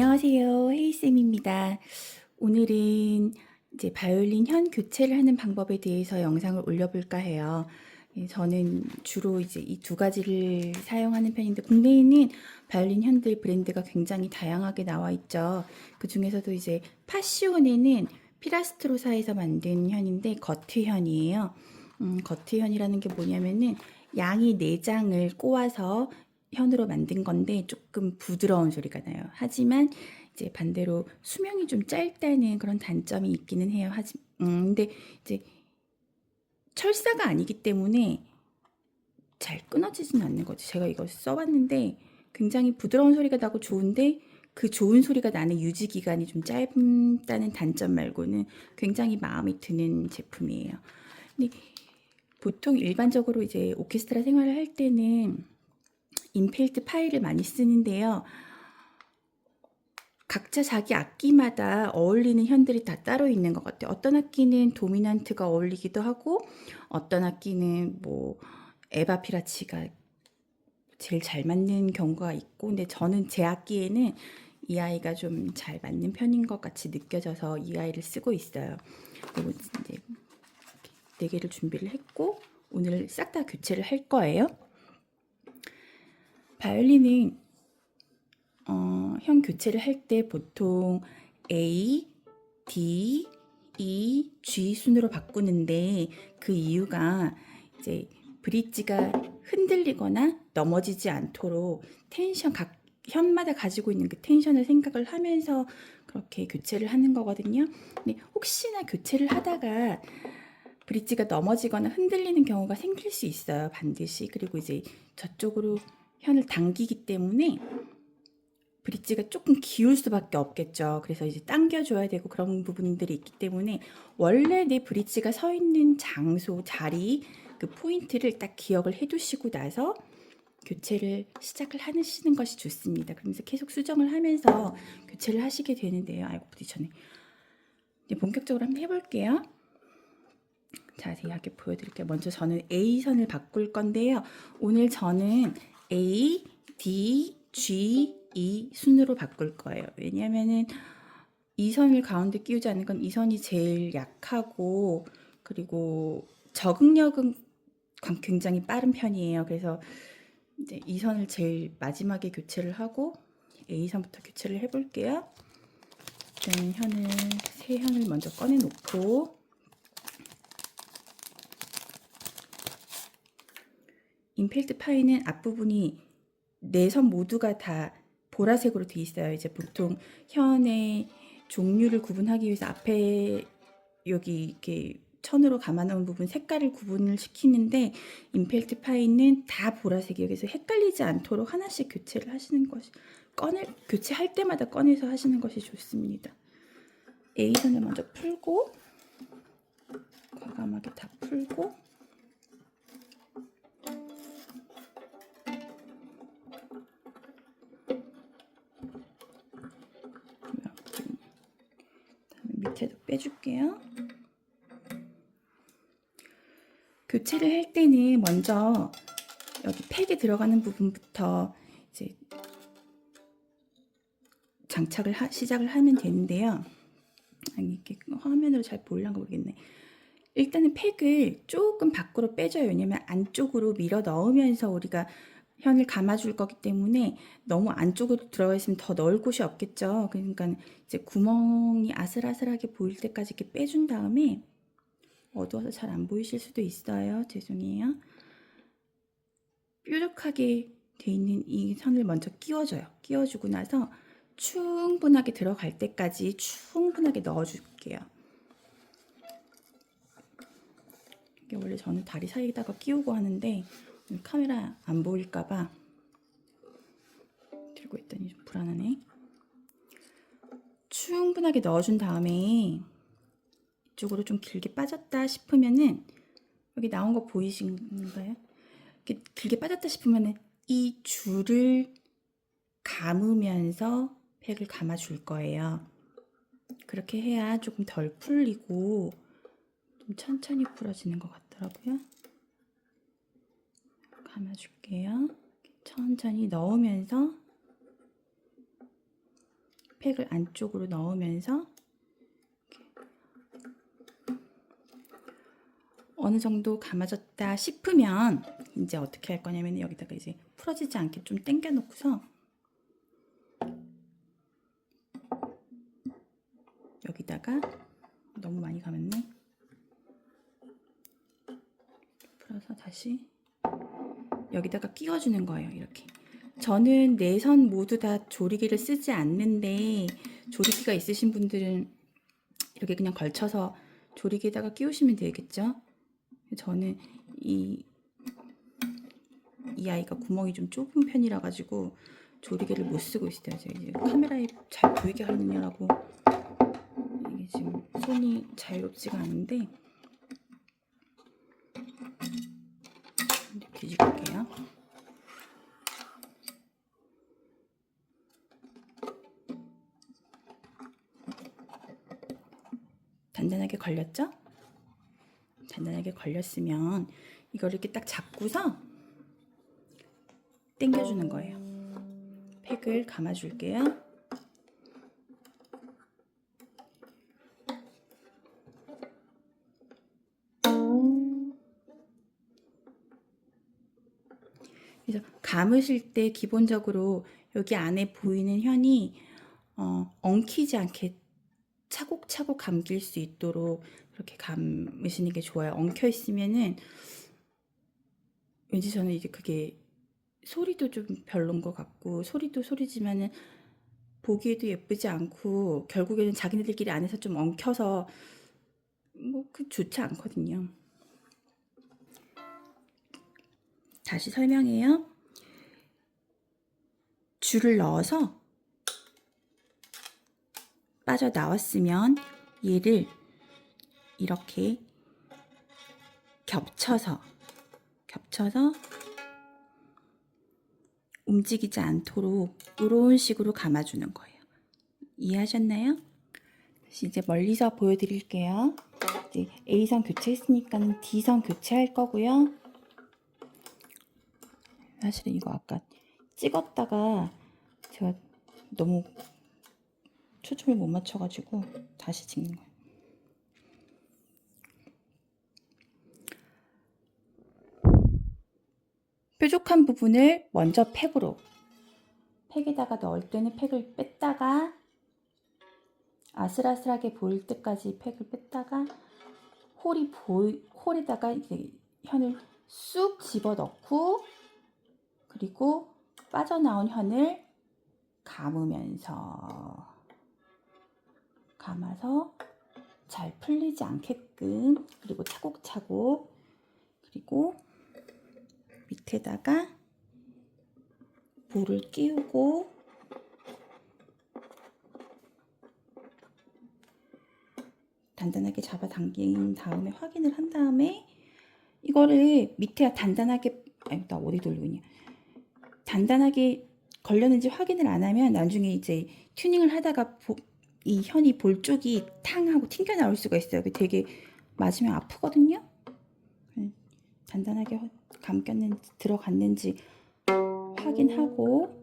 안녕하세요. 헤이쌤입니다. 오늘은 이제 바이올린 현 교체를 하는 방법에 대해서 영상을 올려볼까 해요. 저는 주로 이제 이 두 가지를 사용하는 편인데 국내에는 바이올린 현들 브랜드가 굉장히 다양하게 나와 있죠. 그 중에서도 이제 파시오네는 피라스트로사에서 만든 현인데 거트현이에요. 거트현이라는 게 뭐냐면은 양이 4장을 꼬아서 현으로 만든 건데 조금 부드러운 소리가 나요. 하지만 이제 반대로 수명이 좀 짧다는 그런 단점이 있기는 해요. 근데 이제 철사가 아니기 때문에 잘 끊어지진 않는 거지. 제가 이거 써봤는데 굉장히 부드러운 소리가 나고 좋은데 그 좋은 소리가 나는 유지 기간이 좀 짧다는 단점 말고는 굉장히 마음에 드는 제품이에요. 근데 보통 일반적으로 이제 오케스트라 생활을 할 때는 인필드 파일을 많이 쓰는데요. 각자 자기 악기마다 어울리는 현들이 다 따로 있는 것 같아요. 어떤 악기는 도미넌트가 어울리기도 하고 어떤 악기는 뭐 에바 피라치가 제일 잘 맞는 경우가 있고, 근데 저는 제 악기에는 이 아이가 좀 잘 맞는 편인 것 같이 느껴져서 이 아이를 쓰고 있어요. 그리고 이제 4개를 준비를 했고 오늘 싹 다 교체를 할 거예요. 바이올린은 현 교체를 할 때 보통 A, D, E, G 순으로 바꾸는데 그 이유가 이제 브릿지가 흔들리거나 넘어지지 않도록 각 현마다 가지고 있는 그 텐션을 생각을 하면서 그렇게 교체를 하는 거거든요. 근데 혹시나 교체를 하다가 브릿지가 넘어지거나 흔들리는 경우가 생길 수 있어요. 반드시. 그리고 이제 저쪽으로 현을 당기기 때문에 브릿지가 조금 기울 수밖에 없겠죠. 그래서 이제 당겨줘야 되고 그런 부분들이 있기 때문에 원래 내 브릿지가 서 있는 장소, 자리, 그 포인트를 딱 기억을 해두시고 나서 교체를 시작을 하시는 것이 좋습니다. 그러면서 계속 수정을 하면서 교체를 하시게 되는데요. 아이고 부딪혔네. 이제 본격적으로 한번 해볼게요. 자세하게 보여드릴게요. 먼저 저는 A선을 바꿀 건데요. 오늘 저는 A, D, G, E 순으로 바꿀 거예요. 왜냐면은 이 선을 가운데 끼우지 않는 건 이 선이 제일 약하고 그리고 적응력은 굉장히 빠른 편이에요. 그래서 이제 이 선을 제일 마지막에 교체를 하고 A선부터 교체를 해볼게요. 일단 새 현을 먼저 꺼내놓고 임팩트 파이는 앞부분이 4선 모두가 다 보라색으로 돼 있어요. 이제 보통 현의 종류를 구분하기 위해서 앞에 여기 이렇게 천으로 감아놓은 부분 색깔을 구분을 시키는데 임팩트 파이는 다 보라색이에요. 그래서 헷갈리지 않도록 하나씩 교체를 하시는 것이 교체할 때마다 꺼내서 하시는 것이 좋습니다. A선을 먼저 풀고 과감하게 다 풀고 밑에도 빼줄게요. 교체를 할 때는 먼저 여기 팩에 들어가는 부분부터 이제 장착을 시작을 하면 되는데요. 아니 이렇게 화면으로 잘 보일란가 모르겠네. 일단은 팩을 조금 밖으로 빼줘요. 왜냐면 안쪽으로 밀어 넣으면서 우리가 현을 감아줄 거기 때문에 너무 안쪽으로 들어가 있으면 더 넣을 곳이 없겠죠. 그러니까 이제 구멍이 아슬아슬하게 보일 때까지 이렇게 빼준 다음에 어두워서 잘 안 보이실 수도 있어요. 죄송해요. 뾰족하게 돼 있는 이 선을 먼저 끼워줘요. 끼워주고 나서 충분하게 들어갈 때까지 충분하게 넣어줄게요. 이게 원래 저는 다리 사이에다가 끼우고 하는데 카메라 안 보일까봐 들고 있더니 좀 불안하네. 충분하게 넣어준 다음에 이쪽으로 좀 길게 빠졌다 싶으면은 여기 나온 거 보이신가요? 이렇게 길게 빠졌다 싶으면은 이 줄을 감으면서 팩을 감아줄 거예요. 그렇게 해야 조금 덜 풀리고 좀 천천히 풀어지는 것 같더라고요. 감아줄게요. 천천히 넣으면서 팩을 안쪽으로 넣으면서 어느 정도 감아졌다 싶으면 이제 어떻게 할 거냐면 여기다가 이제 풀어지지 않게 좀 당겨 놓고서 여기다가 너무 많이 감았네. 풀어서 다시 여기다가 끼워주는 거예요. 이렇게. 저는 네 선 모두 다 조리개를 쓰지 않는데 조리개가 있으신 분들은 이렇게 그냥 걸쳐서 조리개에다가 끼우시면 되겠죠. 저는 이 아이가 구멍이 좀 좁은 편이라 가지고 조리개를 못 쓰고 있어요. 제가 이제 카메라에 잘 보이게 하느냐라고 이게 지금 손이 자유롭지가 않은데 뒤집을게요. 단단하게 걸렸죠? 단단하게 걸렸으면 이걸 이렇게 딱 잡고서 당겨주는 거예요. 팩을 감아줄게요. 그래서 감으실 때 기본적으로 여기 안에 보이는 현이 엉키지 않게 차곡차곡 감길 수 있도록 그렇게 감으시는 게 좋아요. 엉켜 있으면은 왠지 저는 이제 그게 소리도 좀 별론 것 같고 소리도 소리지만은 보기에도 예쁘지 않고 결국에는 자기네들끼리 안에서 좀 엉켜서 뭐 그 좋지 않거든요. 다시 설명해요. 줄을 넣어서 빠져나왔으면 얘를 이렇게 겹쳐서 움직이지 않도록 이런 식으로 감아주는 거예요. 이해하셨나요? 다시 이제 멀리서 보여드릴게요. 이제 A선 교체했으니까 D선 교체할 거고요. 사실은 이거 아까 찍었다가 제가 너무 초점을 못 맞춰가지고 다시 찍는 거예요. 뾰족한 부분을 먼저 팩에다가 넣을 때는 팩을 뺐다가 아슬아슬하게 보일 때까지 팩을 뺐다가 홀에다가 이제 현을 쑥 집어넣고 그리고 빠져나온 현을 감으면서 감아서 잘 풀리지 않게끔 그리고 차곡차곡 그리고 밑에다가 볼을 끼우고 단단하게 잡아당긴 다음에 확인을 한 다음에 이거를 밑에 단단하게 나 어디 돌리고 있냐 단단하게 걸렸는지 확인을 안 하면 나중에 이제 튜닝을 하다가 이 현이 볼 쪽이 탕 하고 튕겨 나올 수가 있어요. 되게 맞으면 아프거든요. 단단하게 감겼는지 들어갔는지 확인하고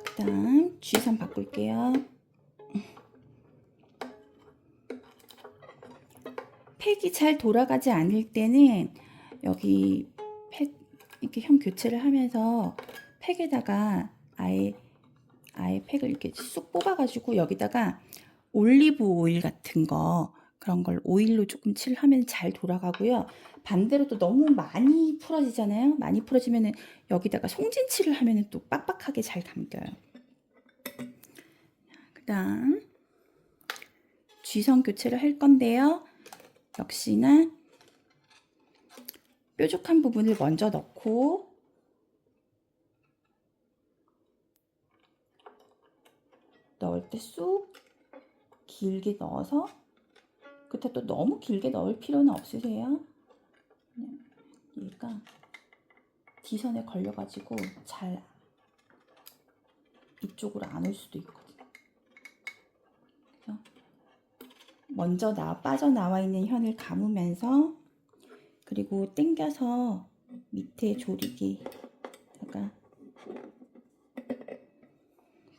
그다음 G선 바꿀게요. 팩이 잘 돌아가지 않을 때는 여기 팩 이렇게 현 교체를 하면서 팩에다가 아예 팩을 이렇게 쑥 뽑아가지고 여기다가 올리브 오일 같은 거 그런 걸 오일로 조금 칠하면 잘 돌아가고요. 반대로 또 너무 많이 풀어지잖아요. 많이 풀어지면은 여기다가 송진칠을 하면은 또 빡빡하게 잘 감겨요. 그다음 G선 교체를 할 건데요. 역시나 뾰족한 부분을 먼저 넣고 넣을 때 쑥 길게 넣어서 그때 또 너무 길게 넣을 필요는 없으세요. 그냥 얘가 D선에 걸려가지고 잘 이쪽으로 안 올 수도 있거든요. 그래서 먼저 빠져나와 있는 현을 감으면서 그리고 당겨서 밑에 조리개다가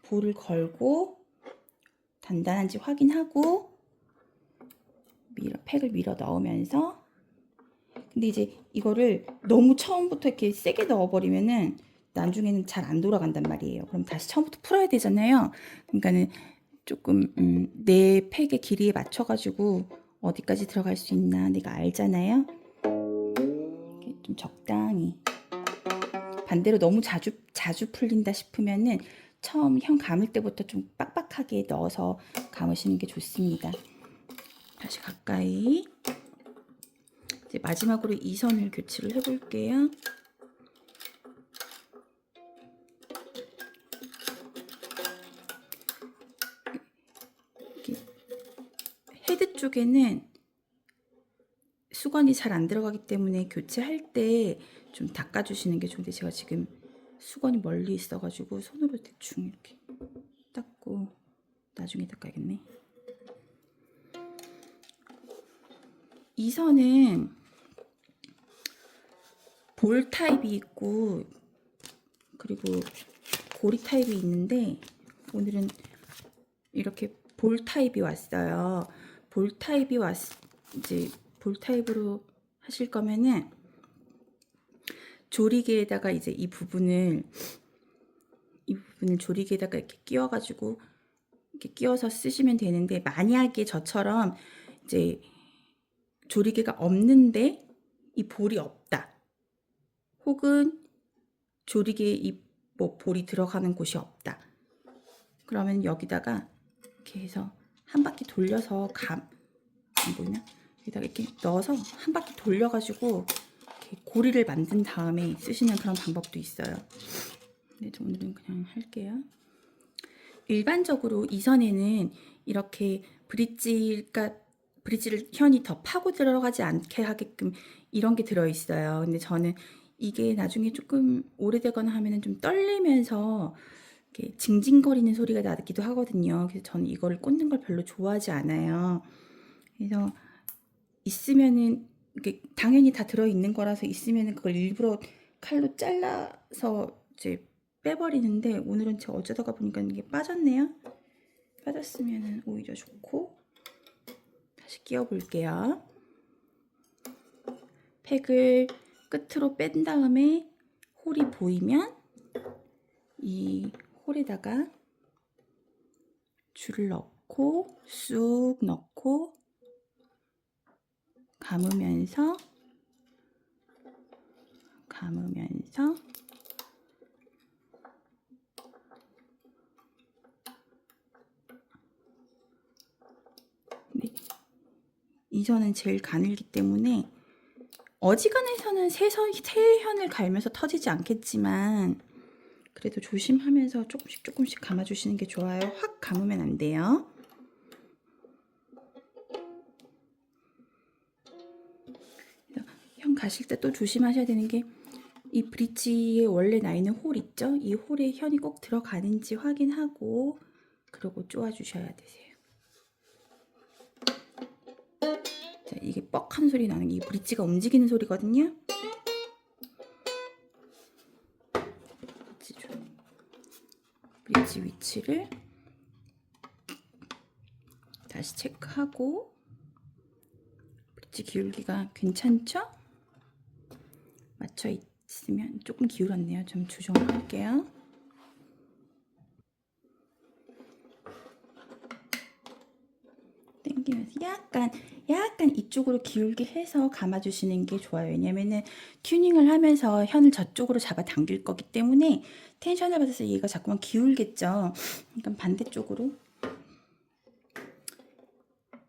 볼을 걸고 단단한지 확인하고 팩을 밀어 넣으면서, 근데 이제 이거를 너무 처음부터 이렇게 세게 넣어버리면은 나중에는 잘 안 돌아간단 말이에요. 그럼 다시 처음부터 풀어야 되잖아요. 그러니까는 조금 내 팩의 길이에 맞춰가지고 어디까지 들어갈 수 있나 내가 알잖아요. 좀 적당히. 반대로 너무 자주 풀린다 싶으면은 처음 현 감을 때부터 좀 빡빡하게 넣어서 감으시는 게 좋습니다. 다시 가까이. 이제 마지막으로 이 선을 교체를 해볼게요. 헤드 쪽에는 수건이 잘 안 들어가기 때문에 교체할 때 좀 닦아주시는 게 좋은데, 제가 지금 수건이 멀리 있어가지고 손으로 대충 이렇게 닦고 나중에 닦아야겠네. 이 선은 볼 타입이 있고 그리고 고리 타입이 있는데, 오늘은 이렇게 볼 타입이 왔어요. 볼 타입으로 하실 거면은 조리개에다가 이제 이 부분을 조리개에다가 이렇게 끼워가지고 이렇게 끼워서 쓰시면 되는데, 만약에 저처럼 이제 조리개가 없는데 이 볼이 없다, 혹은 조리개에 이 볼이 들어가는 곳이 없다, 그러면 여기다가 이렇게 해서 한 바퀴 돌려서 안 보이나? 여기다가 이렇게 넣어서 한 바퀴 돌려가지고 이렇게 고리를 만든 다음에 쓰시는 그런 방법도 있어요. 네, 오늘은 그냥 할게요. 일반적으로 이 선에는 이렇게 브릿지를 현이 더 파고 들어가지 않게 하게끔 이런 게 들어있어요. 근데 저는 이게 나중에 조금 오래되거나 하면은 좀 떨리면서 이렇게 징징거리는 소리가 나기도 하거든요. 그래서 저는 이거를 꽂는 걸 별로 좋아하지 않아요. 그래서 있으면은 이게 당연히 다 들어있는 거라서 있으면은 그걸 일부러 칼로 잘라서 이제 빼버리는데, 오늘은 제가 어쩌다가 보니까 이게 빠졌네요. 빠졌으면은 오히려 좋고. 다시 끼워 볼게요. 팩을 끝으로 뺀 다음에 홀이 보이면 이 홀에다가 줄을 넣고 쑥 넣고 감으면서 네. 이 선은 제일 가늘기 때문에 어지간해서는 세 현을 갈면서 터지지 않겠지만, 그래도 조심하면서 조금씩 감아주시는 게 좋아요. 확 감으면 안 돼요. 현 가실 때 또 조심하셔야 되는 게, 이 브릿지에 원래 나 있는 홀 있죠? 이 홀에 현이 꼭 들어가는지 확인하고 그러고 쪼아 주셔야 되세요. 자, 이게 뻑하는 소리 나는 게 이 브릿지가 움직이는 소리거든요. 브릿지 위치를 다시 체크하고, 브릿지 기울기가 괜찮죠? 맞춰 있으면, 조금 기울었네요. 좀 조정을 할게요. 당기면서 약간 이쪽으로 기울게 해서 감아주시는 게 좋아요. 왜냐면은 튜닝을 하면서 현을 저쪽으로 잡아 당길 거기 때문에 텐션을 받아서 얘가 자꾸만 기울겠죠. 그러니까 반대쪽으로,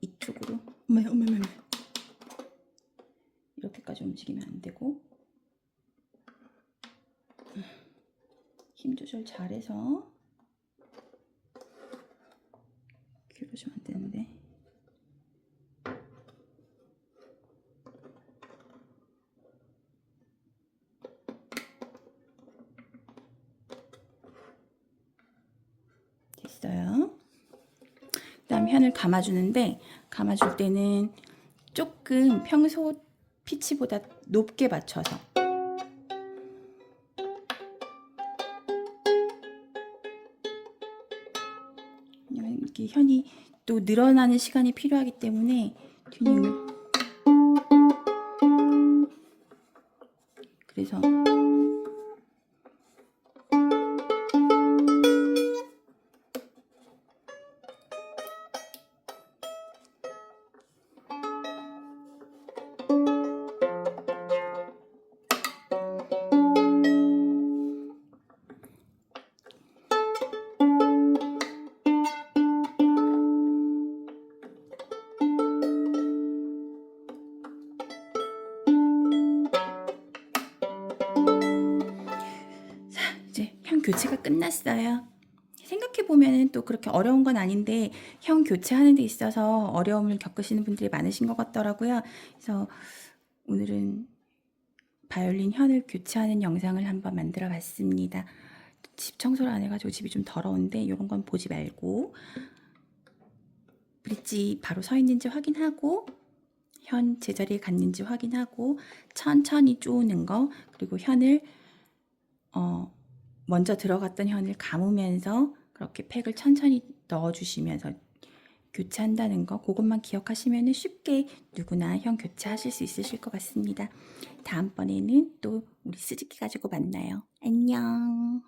이쪽으로, 어머 이렇게까지 움직이면 안 되고, 힘 조절 잘해서. 기울여주면 안 되는데. 됐어요. 그 다음 현을 감아주는데, 감아줄 때는 조금 평소 피치보다 높게 맞춰서 현이 또 늘어나는 시간이 필요하기 때문에 튜닝을 그래서 이제 현 교체가 끝났어요. 생각해보면 또 그렇게 어려운 건 아닌데 현 교체하는 데 있어서 어려움을 겪으시는 분들이 많으신 것 같더라고요. 그래서 오늘은 바이올린 현을 교체하는 영상을 한번 만들어 봤습니다. 집 청소를 안 해가지고 집이 좀 더러운데 이런 건 보지 말고 브릿지 바로 서 있는지 확인하고 현 제자리에 갔는지 확인하고 천천히 쪼는 거, 그리고 현을 먼저 들어갔던 현을 감으면서 그렇게 팩을 천천히 넣어주시면서 교체한다는 거, 그것만 기억하시면 쉽게 누구나 현 교체하실 수 있으실 것 같습니다. 다음번에는 또 우리 스즈키 가지고 만나요. 안녕.